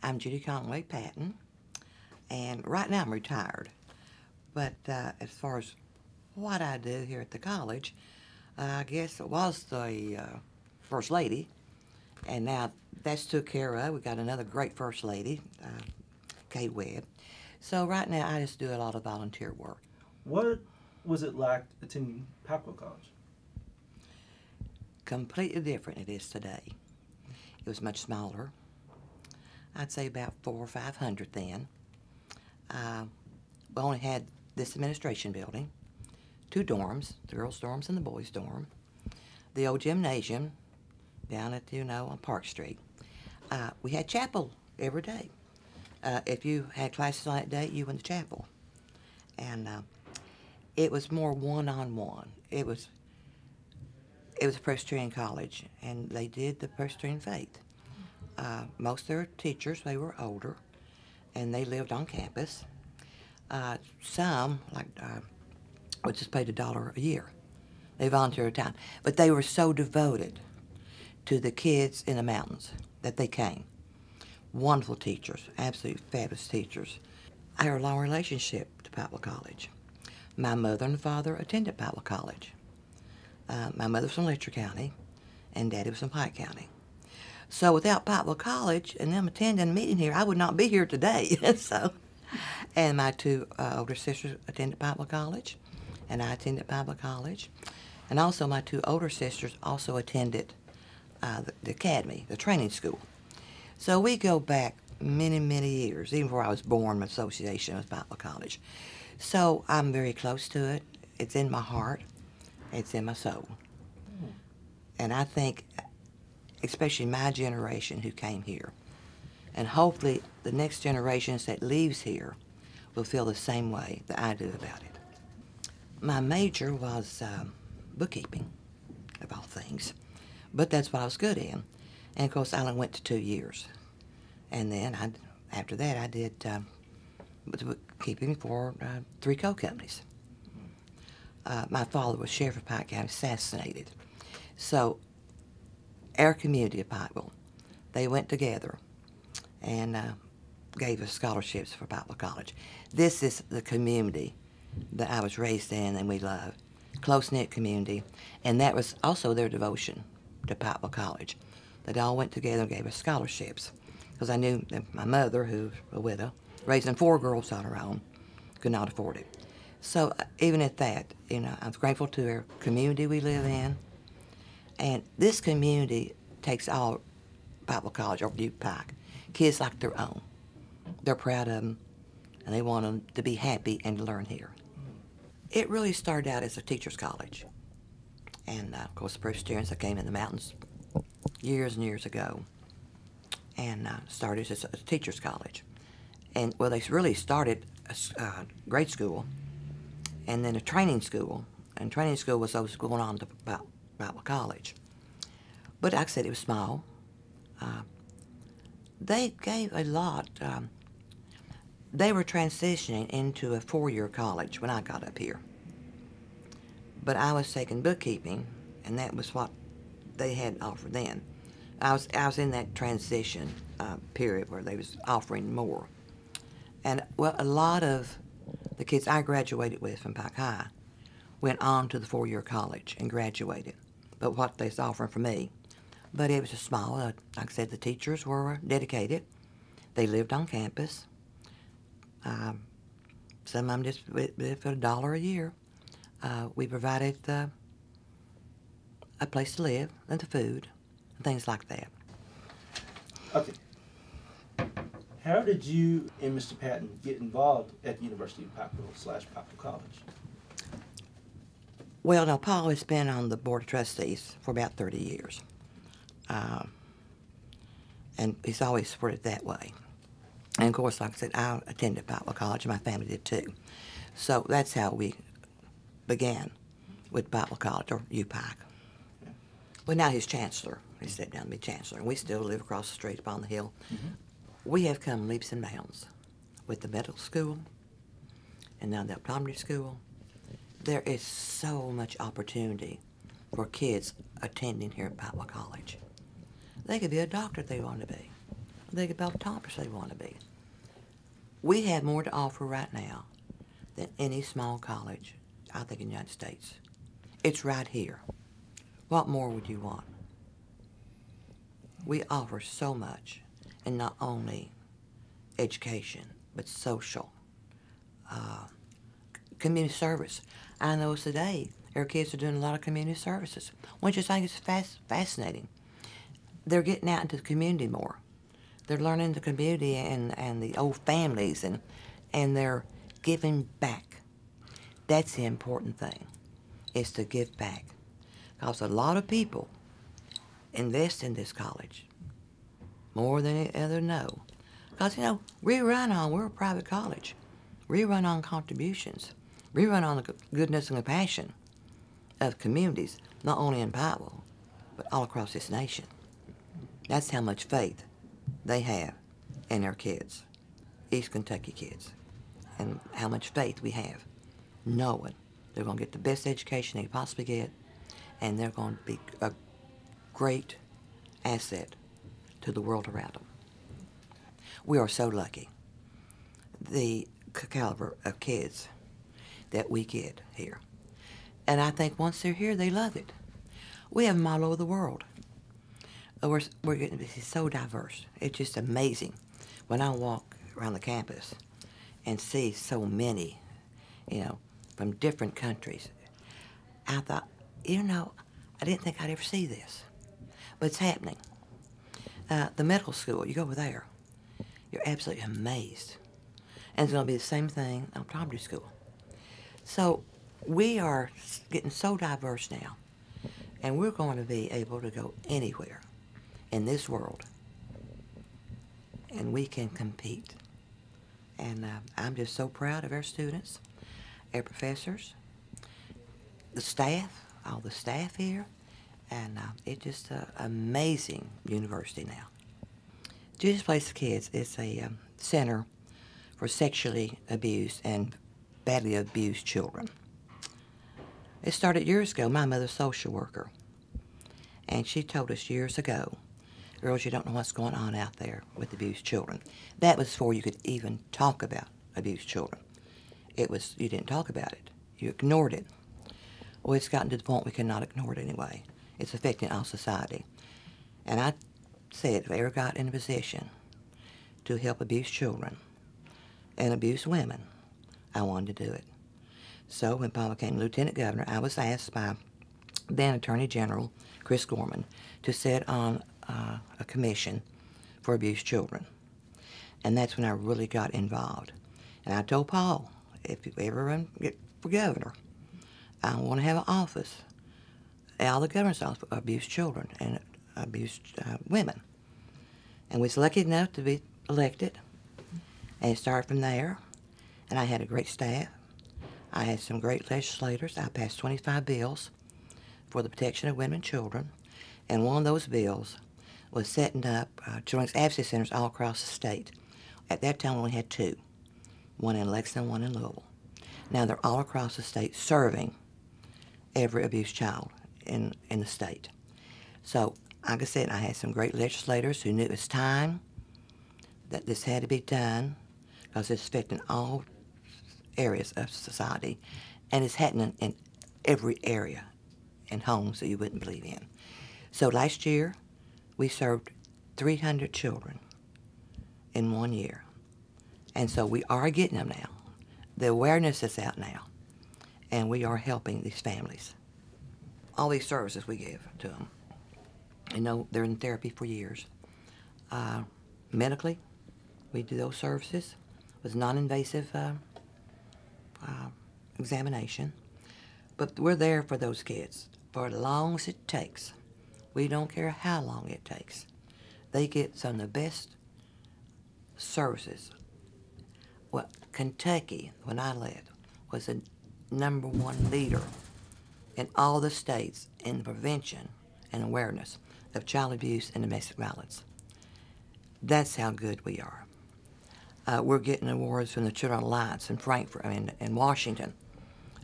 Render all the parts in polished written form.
I'm Judi Patton, and right now I'm retired. But as far as what I do here at the college, I guess it was the First Lady, and now that's took care of. We got another great First Lady, Kay Webb. So right now I just do a lot of volunteer work. What was it like attending Packwell College? Completely different it is today. It was much smaller. I'd say about 400 or 500 then. We only had this administration building, 2 dorms, the girls' dorms and the boys' dorm, the old gymnasium down at, on Park Street. We had chapel every day. If you had classes on that day, you went to chapel. And it was more one-on-one. It was a Presbyterian college, and they did the Presbyterian faith. Most of their teachers, they were older, and they lived on campus. Some, like, would just pay $1 a year. They volunteered time. But they were so devoted to the kids in the mountains that they came. Wonderful teachers, absolutely fabulous teachers. I had a long relationship to Packwell College. My mother and father attended Packwell College. My mother was from Letcher County, and Daddy was from Pike County. So without Packwell College and them attending a meeting here, I would not be here today. And my 2 older sisters attended Packwell College, and I attended Packwell College. And also my 2 older sisters also attended the academy, the training school. So we go back many, many years, even before I was born, my association with Packwell College. So I'm very close to it. It's in my heart. It's in my soul. And I think, especially my generation who came here, and hopefully the next generations that leaves here will feel the same way that I do about it. My major was bookkeeping, of all things, but that's what I was good in. And of course I only went to 2 years. And then after that I did bookkeeping for 3 coal companies. My father was sheriff of Pike County, assassinated. So our community of Pikeville, they went together and gave us scholarships for Packwell College. This is the community that I was raised in and we love. Close-knit community. And that was also their devotion to Packwell College. They all went together and gave us scholarships. Because I knew that my mother, who was a widow, raising 4 girls on her own, could not afford it. So even at that, I was grateful to our community we live in. And this community takes all Packwell College or UPIKE kids like their own. They're proud of them, and they want them to be happy and to learn here. It really started out as a teacher's college. And of course the Presbyterians that came in the mountains years and years ago and started as a teacher's college. And well, they really started a grade school and then a training school. And training school was always going on to Packwell College. But like I said, it was small. They gave a lot. They were transitioning into a 4-year college when I got up here. But I was taking bookkeeping, and that was what they had offered then. I was in that transition period where they was offering more. And well, a lot of the kids I graduated with from Pike High went on to the 4-year college and graduated. But what they was offering for me. But it was a small, like I said, the teachers were dedicated. They lived on campus. Some of them just lived for $1 a year. We provided a place to live and the food and things like that. Okay. How did you and Mr. Patton get involved at the University of Packwell/Packwell College? Well, now, Paul has been on the Board of Trustees for about 30 years. And he's always supported it that way. And of course, like I said, I attended Packwell College, and my family did too. So that's how we began with Packwell College, or UPIKE. Yeah. Well, now he's chancellor. He stepped down to be chancellor, and we still live across the street upon the hill. Mm-hmm. We have come leaps and bounds with the medical school and now the optometry school. There is so much opportunity for kids attending here at Packwell College. They could be a doctor if they want to be, they get about toppers they want to be. We have more to offer right now than any small college, I think, in the United States. It's right here. What more would you want? We offer so much, and not only education, but social, community service. I know today our kids are doing a lot of community services, which I think is fascinating. They're getting out into the community more. They're learning the community and the old families, and they're giving back. That's the important thing, is to give back. Because a lot of people invest in this college more than any other know. Because, we're a private college. We run on contributions. We run on the goodness and compassion of communities, not only in Pikeville, but all across this nation. That's how much faith they have in their kids, East Kentucky kids, and how much faith we have, knowing they're going to get the best education they can possibly get, and they're going to be a great asset to the world around them. We are so lucky, the caliber of kids that we get here. And I think once they're here, they love it. We have them all over the world. We're getting to be so diverse. It's just amazing when I walk around the campus and see so many, from different countries. I thought, I didn't think I'd ever see this, but it's happening. The medical school, you go over there, you're absolutely amazed. And it's going to be the same thing on primary school. So we are getting so diverse now, and we're going to be able to go anywhere in this world, and we can compete. And I'm just so proud of our students, our professors, the staff, all the staff here, and it's just an amazing university now. Judi's Place for Kids is a center for sexually abused and badly abused children. It started years ago. My mother's a social worker, and she told us years ago, girls, you don't know what's going on out there with abused children. That was before you could even talk about abused children. You didn't talk about it. You ignored it. Well, it's gotten to the point we cannot ignore it anyway. It's affecting our society. And I said, if I ever got in a position to help abused children and abused women, I wanted to do it. So when Paul became Lieutenant Governor, I was asked by then Attorney General Chris Gorman to sit on a commission for abused children. And that's when I really got involved. And I told Paul, if you ever run for governor, I want to have an office, all the governor's office for abused children and abused women. And we was lucky enough to be elected, and it started from there. And I had a great staff. I had some great legislators. I passed 25 bills for the protection of women and children, and one of those bills was setting up children's advocacy centers all across the state. At that time, we only had two, one in Lexington, one in Louisville. Now they're all across the state serving every abused child in the state. So, like I said, I had some great legislators who knew it was time that this had to be done because it's affecting all areas of society, and it's happening in every area in homes that you wouldn't believe in. So last year, we served 300 children in 1 year. And so we are getting them now. The awareness is out now, and we are helping these families. All these services we give to them. They're in therapy for years. Medically, we do those services with non-invasive examination. But we're there for those kids for as long as it takes. We don't care how long it takes. They get some of the best services. Well, Kentucky, when I left, was the #1 leader in all the states in the prevention and awareness of child abuse and domestic violence. That's how good we are. We're getting awards from the Children's Alliance in Frankfurt, in Washington,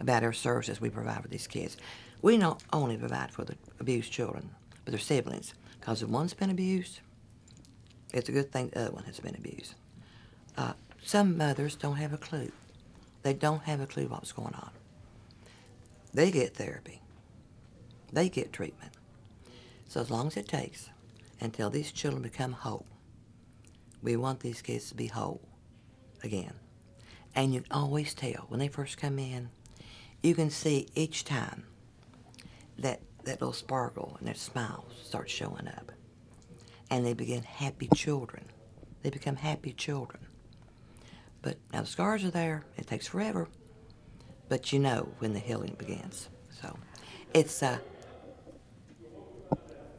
about our services we provide for these kids. We not only provide for the abused children, but their siblings, because if one's been abused, It's a good thing the other one has been abused. Some mothers don't have a clue. They don't have a clue what's going on. They get therapy. They get treatment. So as long as it takes until these children become whole, we want these kids to be whole again. And you can always tell when they first come in, you can see each time that little sparkle and that smile starts showing up. And they begin happy children. They become happy children. But now the scars are there. It takes forever. But you know when the healing begins. So it's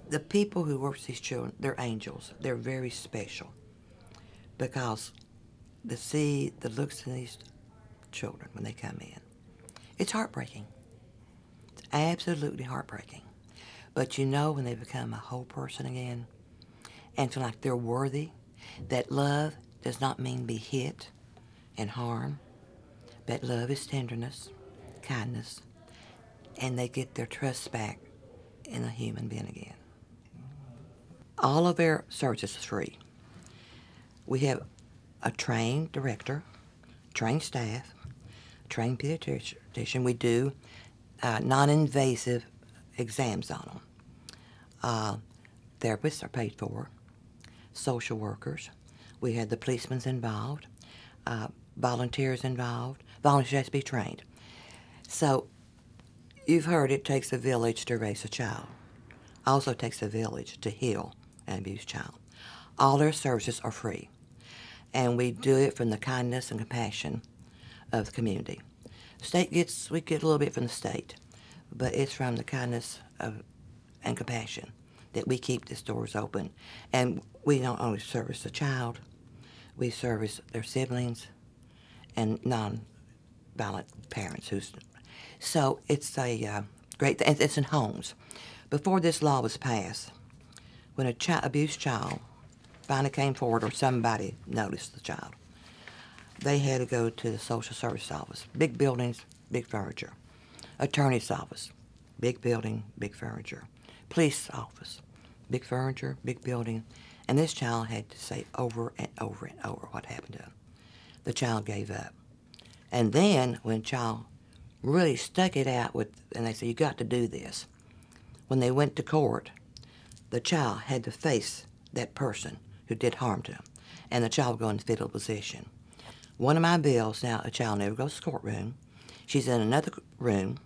the people who work with these children, they're angels. They're very special. Because to see the looks in these children when they come in, it's heartbreaking. It's absolutely heartbreaking. But you know when they become a whole person again and feel like they're worthy, that love does not mean be hit and harm, but love is tenderness, kindness, and they get their trust back in a human being again. All of our services is free. We have a trained director, trained staff, trained pediatrician. We do non-invasive exams on them. Therapists are paid for, social workers. We had the policemen involved, volunteers involved. Volunteers have to be trained. So you've heard it takes a village to raise a child. Also takes a village to heal an abused child. All their services are free. And we do it from the kindness and compassion of the community. We get a little bit from the state, but it's from the kindness and compassion that we keep these doors open. And we don't only service the child, we service their siblings and non-violent parents. So it's a great thing. It's in homes. Before this law was passed, when an abused child finally came forward or somebody noticed the child, they had to go to the social service office. Big buildings, big furniture. Attorney's office, big building, big furniture. Police office, big furniture, big building. And this child had to say over and over and over what happened to him. The child gave up. And then when the child really stuck it out and they said, you got to do this. When they went to court, the child had to face that person who did harm to him. And the child would go in fetal position. One of my bills, now a child never goes to the courtroom. She's in another room,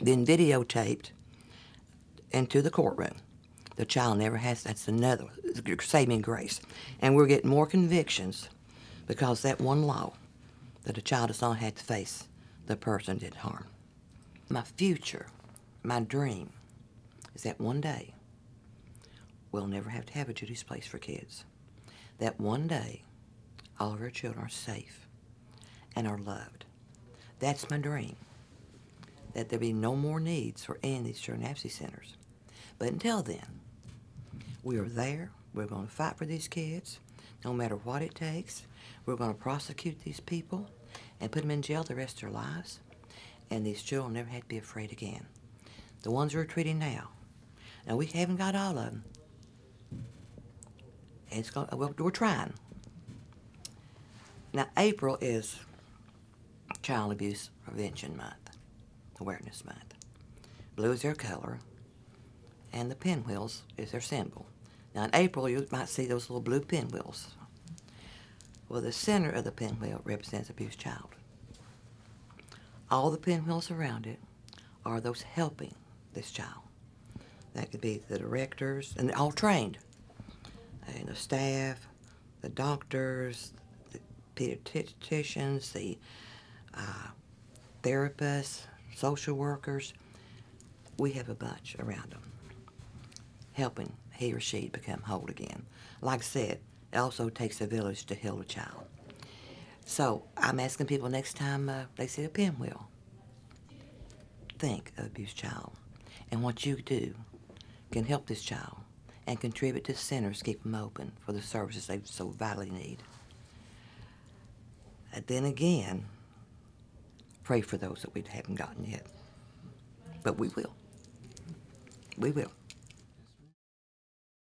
then videotaped into the courtroom. The child never has, that's another saving grace. And we're getting more convictions because that one law, that a child does not have to face the person that did harm. My future, my dream, is that one day we'll never have to have a Judy's Place for kids. That one day all of our children are safe and are loved. That's my dream, that there be no more needs for any of these children advocacy centers. But until then, we are there. We're going to fight for these kids, no matter what it takes. We're going to prosecute these people and put them in jail the rest of their lives. And these children will never have to be afraid again. The ones we're treating now, now we haven't got all of them. And we're trying. Now, April is Child Abuse Prevention Month, Awareness Month. Blue is their color, and the pinwheels is their symbol. Now, in April, you might see those little blue pinwheels. Well, the center of the pinwheel represents abused child. All the pinwheels around it are those helping this child. That could be the directors, and they're all trained. And the staff, the doctors, the pediatricians, the therapists, social workers. We have a bunch around them, helping he or she become whole again. Like I said, it also takes a village to heal a child. So I'm asking people next time they see a pinwheel, think of abused child and what you do can help this child and contribute to centers, keep them open for the services they so vitally need. And then again, pray for those that we haven't gotten yet. But we will. We will.